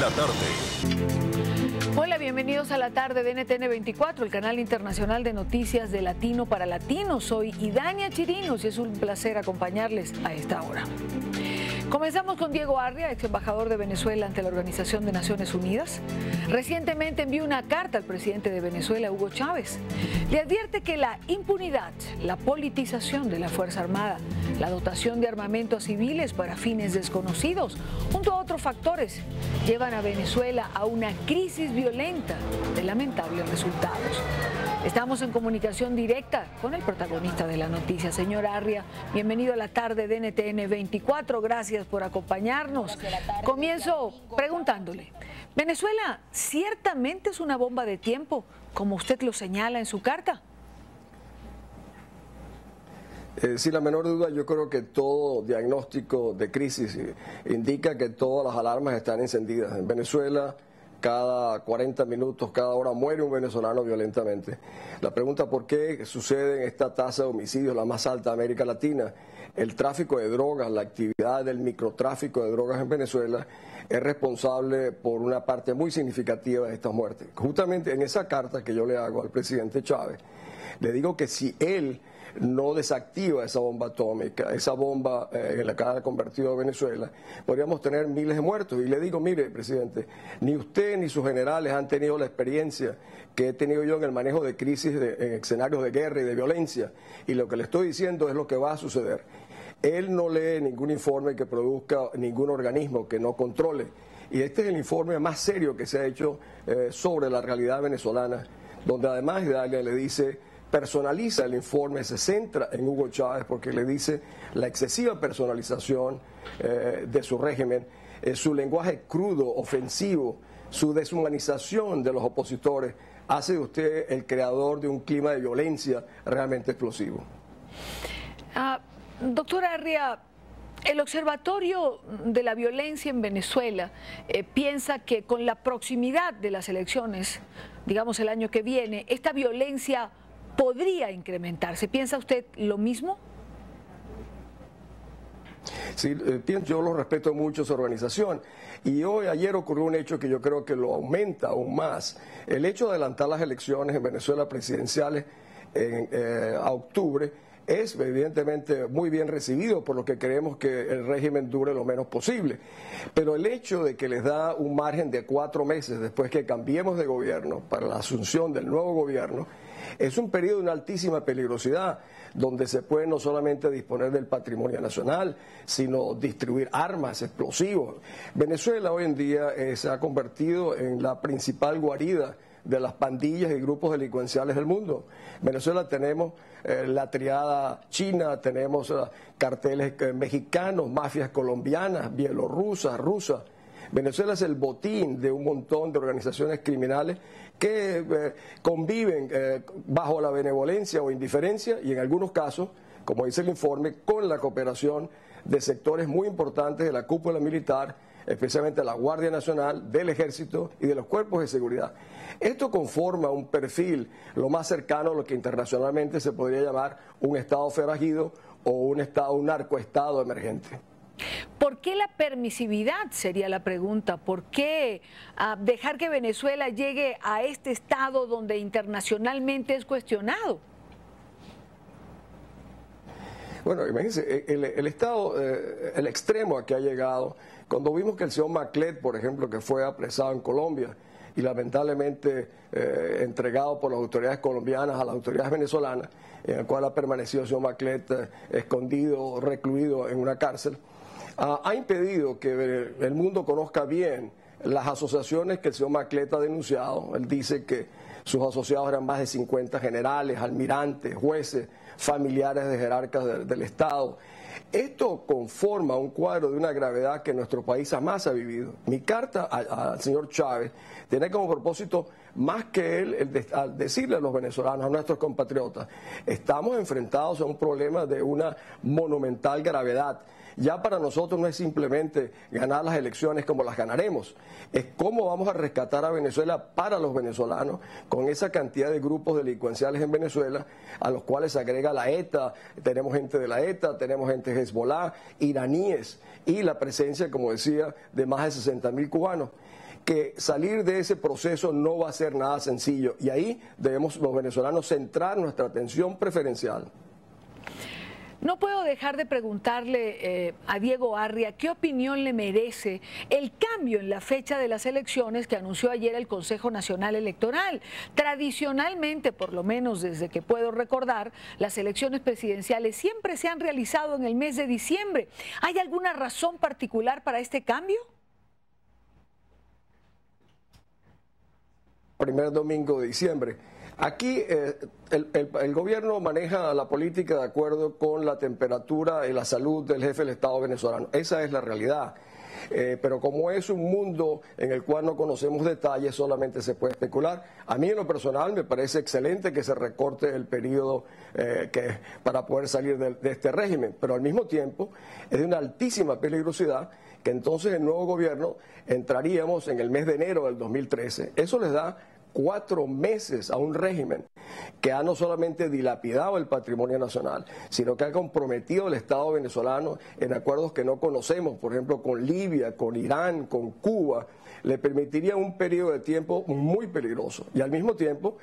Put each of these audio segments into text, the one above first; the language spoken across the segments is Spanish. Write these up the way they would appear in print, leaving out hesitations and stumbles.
la tarde. Hola, bienvenidos a la tarde de NTN 24, el canal internacional de noticias de Latino para Latinos. Soy Idania Chirinos y es un placer acompañarles a esta hora. Comenzamos con Diego Arria, ex embajador de Venezuela ante la Organización de Naciones Unidas. Recientemente envió una carta al presidente de Venezuela, Hugo Chávez. Le advierte que la impunidad, la politización de la Fuerza Armada, la dotación de armamento a civiles para fines desconocidos, junto a otros factores, llevan a Venezuela a una crisis violenta de lamentables resultados. Estamos en comunicación directa con el protagonista de la noticia. Señor Arria, bienvenido a la tarde de NTN 24. Gracias por acompañarnos. Comienzo preguntándole, ¿Venezuela ciertamente es una bomba de tiempo, como usted lo señala en su carta? Sin la menor duda, yo creo que todo diagnóstico de crisis indica que todas las alarmas están encendidas. En Venezuela, cada 40 minutos, cada hora muere un venezolano violentamente. La pregunta por qué sucede esta tasa de homicidios, la más alta de América Latina. El tráfico de drogas, la actividad del microtráfico de drogas en Venezuela es responsable por una parte muy significativa de estas muertes. Justamente en esa carta que yo le hago al presidente Chávez, le digo que si él no desactiva esa bomba atómica, esa bomba en la que ha convertido a Venezuela, podríamos tener miles de muertos. Y le digo, mire, presidente, ni usted ni sus generales han tenido la experiencia que he tenido yo en el manejo de crisis en escenarios de guerra y de violencia. Y lo que le estoy diciendo es lo que va a suceder. Él no lee ningún informe que produzca ningún organismo que no controle. Y este es el informe más serio que se ha hecho sobre la realidad venezolana, donde además Hidalgo le dice, personaliza el informe, se centra en Hugo Chávez porque le dice la excesiva personalización de su régimen, su lenguaje crudo, ofensivo, su deshumanización de los opositores, hace de usted el creador de un clima de violencia realmente explosivo. Doctora Arria, el Observatorio de la Violencia en Venezuela piensa que con la proximidad de las elecciones, digamos el año que viene, esta violencia podría incrementarse. ¿Piensa usted lo mismo? Sí, yo lo respeto mucho su organización y ayer ocurrió un hecho que yo creo que lo aumenta aún más. El hecho de adelantar las elecciones en Venezuela presidenciales a octubre es evidentemente muy bien recibido, por lo que queremos que el régimen dure lo menos posible. Pero el hecho de que les da un margen de 4 meses después que cambiemos de gobierno para la asunción del nuevo gobierno, es un periodo de una altísima peligrosidad, donde se puede no solamente disponer del patrimonio nacional, sino distribuir armas, explosivos. Venezuela hoy en día se ha convertido en la principal guarida de las pandillas y grupos delincuenciales del mundo. En Venezuela tenemos la triada china, tenemos carteles mexicanos, mafias colombianas, bielorrusas, rusas. Venezuela es el botín de un montón de organizaciones criminales que conviven bajo la benevolencia o indiferencia y en algunos casos, como dice el informe, con la cooperación de sectores muy importantes de la cúpula militar, especialmente la Guardia Nacional, del Ejército y de los cuerpos de seguridad. Esto conforma un perfil lo más cercano a lo que internacionalmente se podría llamar un Estado forajido o un narcoestado emergente. ¿Por qué la permisividad sería la pregunta? ¿Por qué dejar que Venezuela llegue a este estado donde internacionalmente es cuestionado? Bueno, imagínense, el estado, el extremo a que ha llegado, cuando vimos que el señor Maclet, por ejemplo, que fue apresado en Colombia y lamentablemente entregado por las autoridades colombianas a las autoridades venezolanas, en el cual ha permanecido el señor Maclet escondido, recluido en una cárcel, ha impedido que el mundo conozca bien las asociaciones que el señor Maclet ha denunciado. Él dice que sus asociados eran más de 50 generales, almirantes, jueces, familiares de jerarcas del Estado. Esto conforma un cuadro de una gravedad que nuestro país jamás ha vivido. Mi carta al señor Chávez tiene como propósito, más que él, al decirle a los venezolanos, a nuestros compatriotas, estamos enfrentados a un problema de una monumental gravedad. Ya para nosotros no es simplemente ganar las elecciones como las ganaremos, es cómo vamos a rescatar a Venezuela para los venezolanos con esa cantidad de grupos delincuenciales en Venezuela a los cuales se agrega la ETA, tenemos gente de la ETA, tenemos gente de Hezbollah, iraníes y la presencia, como decía, de más de 60.000 cubanos. que salir de ese proceso no va a ser nada sencillo y ahí debemos los venezolanos centrar nuestra atención preferencial. No puedo dejar de preguntarle a Diego Arria qué opinión le merece el cambio en la fecha de las elecciones que anunció ayer el Consejo Nacional Electoral. Tradicionalmente, por lo menos desde que puedo recordar, las elecciones presidenciales siempre se han realizado en el mes de diciembre. ¿Hay alguna razón particular para este cambio? Primer domingo de diciembre. Aquí el gobierno maneja la política de acuerdo con la temperatura y la salud del jefe del Estado venezolano. Esa es la realidad. Pero como es un mundo en el cual no conocemos detalles, solamente se puede especular. A mí en lo personal me parece excelente que se recorte el periodo para poder salir de este régimen, pero al mismo tiempo es de una altísima peligrosidad que entonces el nuevo gobierno entraríamos en el mes de enero del 2013. Eso les da 4 meses a un régimen que ha no solamente dilapidado el patrimonio nacional, sino que ha comprometido el Estado venezolano en acuerdos que no conocemos, por ejemplo, con Libia, con Irán, con Cuba, le permitiría un periodo de tiempo muy peligroso. Y al mismo tiempo...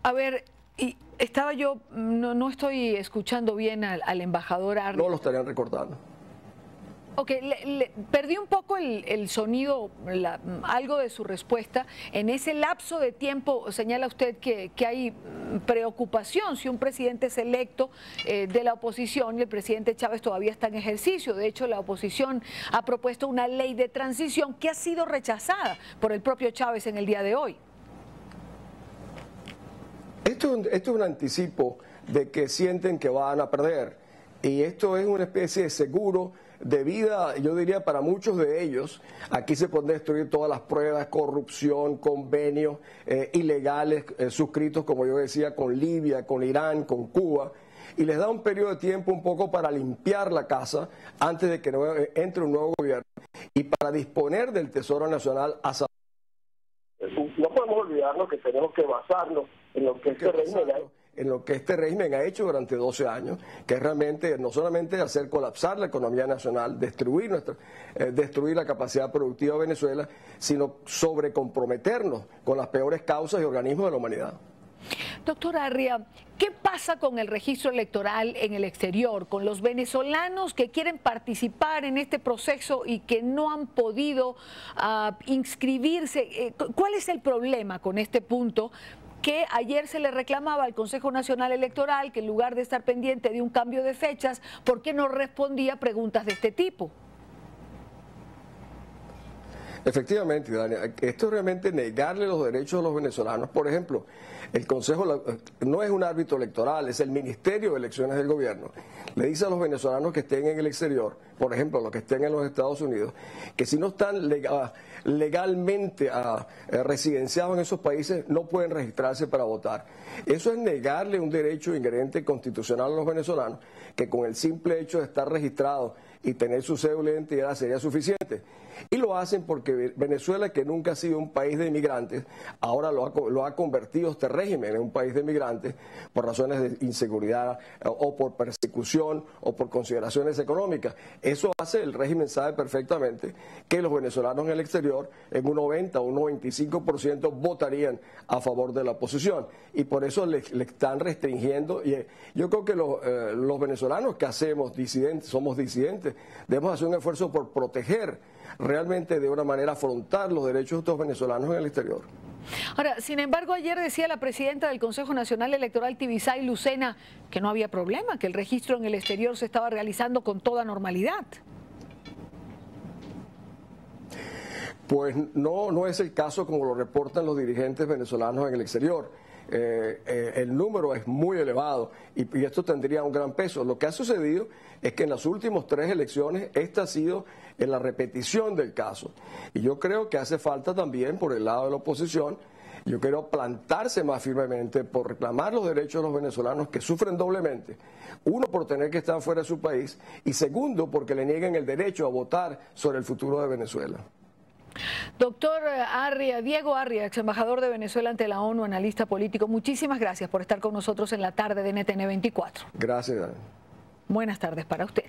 A ver, y estaba yo, no estoy escuchando bien al embajador Arria. No lo estarían recortando. Ok, perdí un poco el sonido, algo de su respuesta. En ese lapso de tiempo señala usted que hay preocupación si un presidente es electo de la oposición y el presidente Chávez todavía está en ejercicio. De hecho, la oposición ha propuesto una ley de transición que ha sido rechazada por el propio Chávez en el día de hoy. Esto es un anticipo de que sienten que van a perder. Y esto es una especie de seguro de vida, yo diría, para muchos de ellos. Aquí se pueden destruir todas las pruebas, corrupción, convenios ilegales suscritos, como yo decía, con Libia, con Irán, con Cuba, y les da un periodo de tiempo un poco para limpiar la casa antes de que entre un nuevo gobierno y para disponer del Tesoro Nacional a salud. No podemos olvidarnos que tenemos que basarnos en lo que este régimen ha hecho durante 12 años, que es realmente no solamente hacer colapsar la economía nacional, destruir la capacidad productiva de Venezuela, sino sobrecomprometernos con las peores causas y organismos de la humanidad. Doctor Arria, ¿qué pasa con el registro electoral en el exterior, con los venezolanos que quieren participar en este proceso y que no han podido inscribirse? ¿Cuál es el problema con este punto? Que ayer se le reclamaba al Consejo Nacional Electoral que en lugar de estar pendiente de un cambio de fechas, ¿por qué no respondía a preguntas de este tipo? Efectivamente, Dania, esto es realmente negarle los derechos a los venezolanos. Por ejemplo, el Consejo no es un árbitro electoral, es el Ministerio de Elecciones del Gobierno. Le dice a los venezolanos que estén en el exterior, por ejemplo, los que estén en los Estados Unidos, que si no están legalmente residenciados en esos países, no pueden registrarse para votar. Eso es negarle un derecho inherente constitucional a los venezolanos, que con el simple hecho de estar registrados y tener su cédula de identidad sería suficiente. Y lo hacen porque Venezuela, que nunca ha sido un país de inmigrantes, ahora lo ha convertido este régimen en un país de inmigrantes por razones de inseguridad o por persecución o por consideraciones económicas. Eso hace, el régimen sabe perfectamente que los venezolanos en el exterior en un 90 o un 95% votarían a favor de la oposición y por eso le están restringiendo. Y yo creo que los venezolanos que somos disidentes, debemos hacer un esfuerzo por proteger realmente de una manera frontal los derechos de estos venezolanos en el exterior. Ahora, sin embargo, ayer decía la presidenta del Consejo Nacional Electoral, Tibisay Lucena, que no había problema, que el registro en el exterior se estaba realizando con toda normalidad. Pues no es el caso como lo reportan los dirigentes venezolanos en el exterior. El número es muy elevado y esto tendría un gran peso. Lo que ha sucedido es que en las últimas 3 elecciones esta ha sido en la repetición del caso y yo creo que hace falta también por el lado de la oposición, yo quiero plantarse más firmemente por reclamar los derechos de los venezolanos que sufren doblemente, uno por tener que estar fuera de su país y segundo porque le niegan el derecho a votar sobre el futuro de Venezuela. Doctor Arria, Diego Arria, ex embajador de Venezuela ante la ONU, analista político, muchísimas gracias por estar con nosotros en la tarde de NTN 24. Gracias. Buenas tardes para usted.